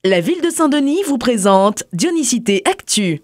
La ville de Saint-Denis vous présente Dionicité Actu.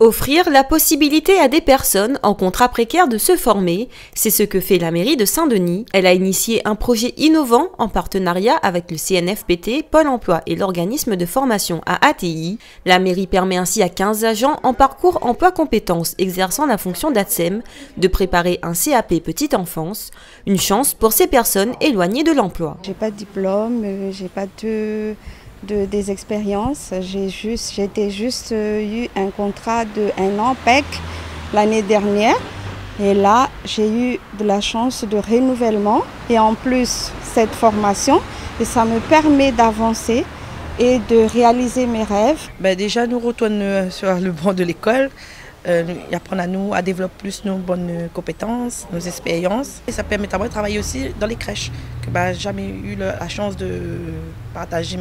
Offrir la possibilité à des personnes en contrat précaire de se former, c'est ce que fait la mairie de Saint-Denis. Elle a initié un projet innovant en partenariat avec le CNFPT, Pôle emploi et l'organisme de formation à ATI. La mairie permet ainsi à 15 agents en parcours emploi compétences exerçant la fonction d'ATSEM de préparer un CAP petite enfance, une chance pour ces personnes éloignées de l'emploi. J'ai pas de diplôme, j'ai pas des expériences. J'ai juste eu un contrat de 1 an PEC l'année dernière. Et là, j'ai eu de la chance de renouvellement. Et en plus, cette formation, et ça me permet d'avancer et de réaliser mes rêves. Déjà, nous retournons sur le banc de l'école. Apprendre à nous à développer plus nos bonnes compétences, nos expériences. Et ça permet à moi de travailler aussi dans les crèches, que j'ai jamais eu la chance de partager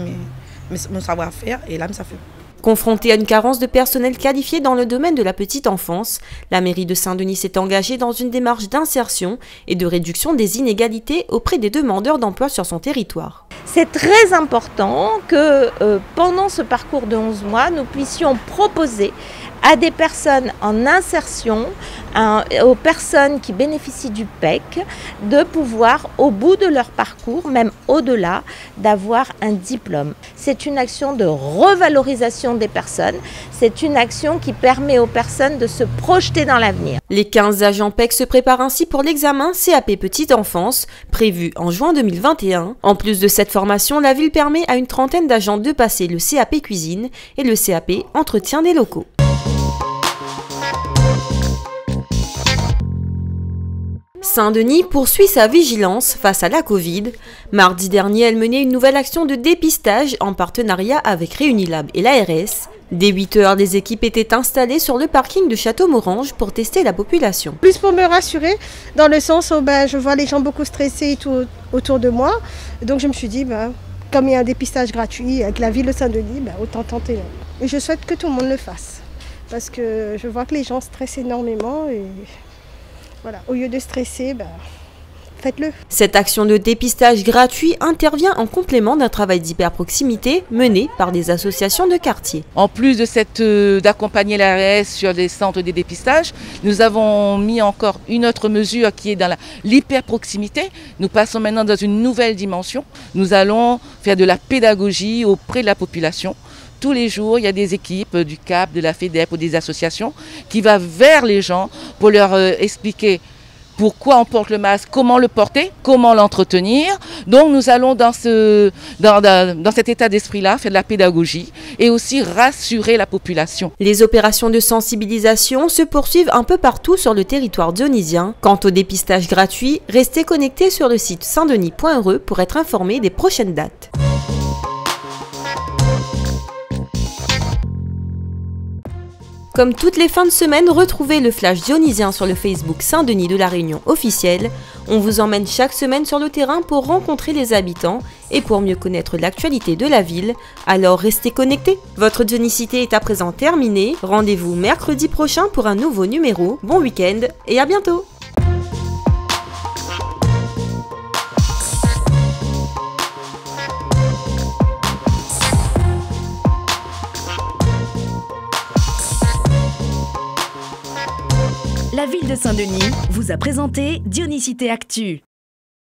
mon savoir-faire, et là, ça fait. Confrontée à une carence de personnel qualifié dans le domaine de la petite enfance, la mairie de Saint-Denis s'est engagée dans une démarche d'insertion et de réduction des inégalités auprès des demandeurs d'emploi sur son territoire. C'est très important que pendant ce parcours de 11 mois, nous puissions proposer à des personnes en insertion, aux personnes qui bénéficient du PEC, de pouvoir, au bout de leur parcours, même au-delà, d'avoir un diplôme. C'est une action de revalorisation des personnes, c'est une action qui permet aux personnes de se projeter dans l'avenir. Les 15 agents PEC se préparent ainsi pour l'examen CAP Petite Enfance, prévu en juin 2021. En plus de cette formation, la ville permet à une trentaine d'agents de passer le CAP Cuisine et le CAP Entretien des locaux. Saint-Denis poursuit sa vigilance face à la Covid. Mardi dernier, elle menait une nouvelle action de dépistage en partenariat avec Réunilab et l'ARS. Dès 8 h, les équipes étaient installées sur le parking de Château-Morange pour tester la population. Plus pour me rassurer, dans le sens où je vois les gens beaucoup stressés et tout autour de moi. Donc je me suis dit, comme il y a un dépistage gratuit avec la ville de Saint-Denis, autant tenter. Et je souhaite que tout le monde le fasse. Parce que je vois que les gens stressent énormément et voilà, au lieu de stresser, faites-le. Cette action de dépistage gratuit intervient en complément d'un travail d'hyperproximité mené par des associations de quartier. En plus de d'accompagner l'ARS sur les centres de dépistage, nous avons mis encore une autre mesure qui est dans l'hyperproximité. Nous passons maintenant dans une nouvelle dimension. Nous allons faire de la pédagogie auprès de la population. Tous les jours, il y a des équipes du CAP, de la FEDEP ou des associations qui vont vers les gens pour leur expliquer pourquoi on porte le masque, comment le porter, comment l'entretenir. Donc nous allons dans cet état d'esprit-là faire de la pédagogie et aussi rassurer la population. Les opérations de sensibilisation se poursuivent un peu partout sur le territoire dionysien. Quant au dépistage gratuit, restez connectés sur le site saintdenis.re pour être informés des prochaines dates. Comme toutes les fins de semaine, retrouvez le flash dionysien sur le Facebook Saint-Denis de la Réunion officiel. On vous emmène chaque semaine sur le terrain pour rencontrer les habitants et pour mieux connaître l'actualité de la ville. Alors restez connectés. Votre dionicité est à présent terminée. Rendez-vous mercredi prochain pour un nouveau numéro. Bon week-end et à bientôt! La ville de Saint-Denis vous a présenté Dionicité Actu.